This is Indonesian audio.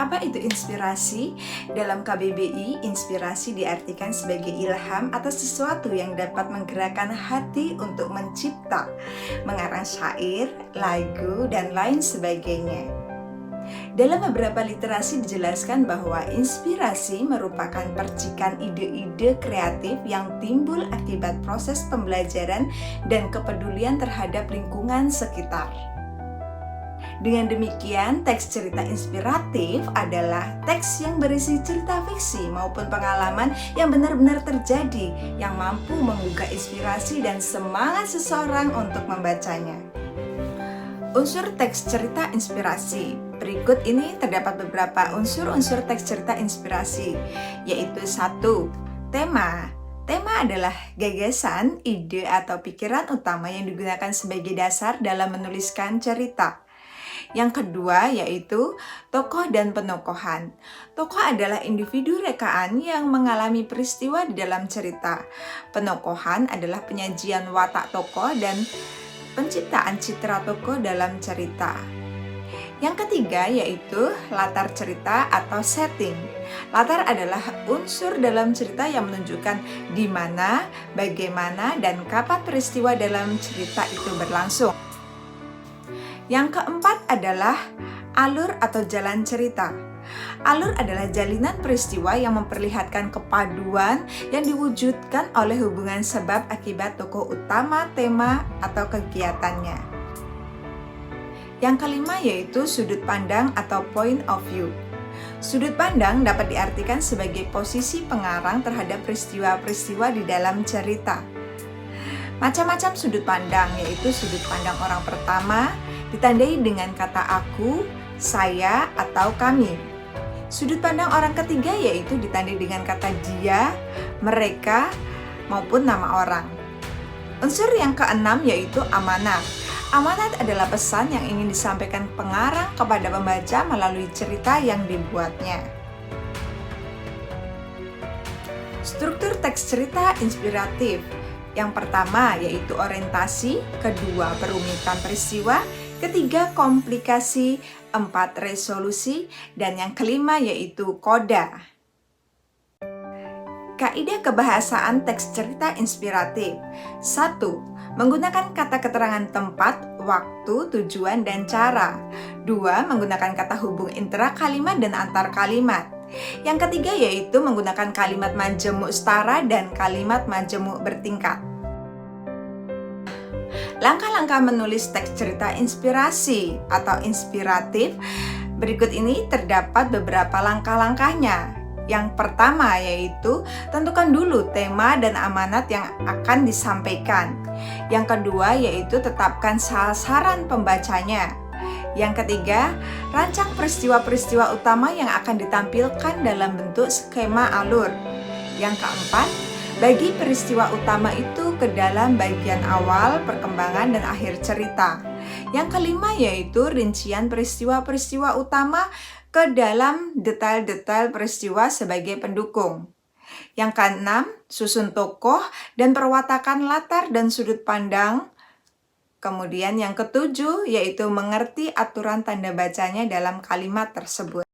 Apa itu inspirasi? Dalam KBBI, inspirasi diartikan sebagai ilham atau sesuatu yang dapat menggerakkan hati untuk mencipta, mengarang syair, lagu, dan lain sebagainya. Dalam beberapa literasi dijelaskan bahwa inspirasi merupakan percikan ide-ide kreatif yang timbul akibat proses pembelajaran dan kepedulian terhadap lingkungan sekitar. Dengan demikian, teks cerita inspiratif adalah teks yang berisi cerita fiksi maupun pengalaman yang benar-benar terjadi, yang mampu menggugah inspirasi dan semangat seseorang untuk membacanya. Unsur teks cerita inspirasi. Berikut ini terdapat beberapa unsur-unsur teks cerita inspirasi, yaitu 1. Tema. Tema adalah gagasan, ide, atau pikiran utama yang digunakan sebagai dasar dalam menuliskan cerita. Yang kedua yaitu tokoh dan penokohan. Tokoh adalah individu rekaan yang mengalami peristiwa di dalam cerita. Penokohan adalah penyajian watak tokoh dan penciptaan citra tokoh dalam cerita. Yang ketiga yaitu latar cerita atau setting. Latar adalah unsur dalam cerita yang menunjukkan di mana, bagaimana, dan kapan peristiwa dalam cerita itu berlangsung. Yang keempat adalah alur atau jalan cerita. Alur adalah jalinan peristiwa yang memperlihatkan kepaduan yang diwujudkan oleh hubungan sebab akibat tokoh utama, tema, atau kegiatannya. Yang kelima yaitu sudut pandang atau point of view. Sudut pandang dapat diartikan sebagai posisi pengarang terhadap peristiwa-peristiwa di dalam cerita. Macam-macam sudut pandang, yaitu sudut pandang orang pertama, ditandai dengan kata aku, saya, atau kami. Sudut pandang orang ketiga yaitu ditandai dengan kata dia, mereka, maupun nama orang. Unsur yang keenam yaitu amanat. Amanat adalah pesan yang ingin disampaikan pengarang kepada pembaca melalui cerita yang dibuatnya. Struktur teks cerita inspiratif. Yang pertama yaitu orientasi, kedua perumitan peristiwa, ketiga komplikasi, empat resolusi, dan yang kelima yaitu koda. Kaidah kebahasaan teks cerita inspiratif. 1. Menggunakan kata keterangan tempat, waktu, tujuan, dan cara. 2. Menggunakan kata hubung intera kalimat dan antar kalimat. Yang ketiga yaitu menggunakan kalimat majemuk setara dan kalimat majemuk bertingkat. Langkah-langkah menulis teks cerita inspirasi atau inspiratif. Berikut ini terdapat beberapa langkah-langkahnya. Yang pertama yaitu tentukan dulu tema dan amanat yang akan disampaikan. Yang kedua yaitu tetapkan sasaran pembacanya. Yang ketiga, rancang peristiwa-peristiwa utama yang akan ditampilkan dalam bentuk skema alur. Yang keempat, bagi peristiwa utama itu ke dalam bagian awal, perkembangan, dan akhir cerita. Yang kelima yaitu rincian peristiwa-peristiwa utama ke dalam detail-detail peristiwa sebagai pendukung. Yang keenam, susun tokoh dan perwatakan latar dan sudut pandang. Kemudian yang ketujuh yaitu mengerti aturan tanda bacanya dalam kalimat tersebut.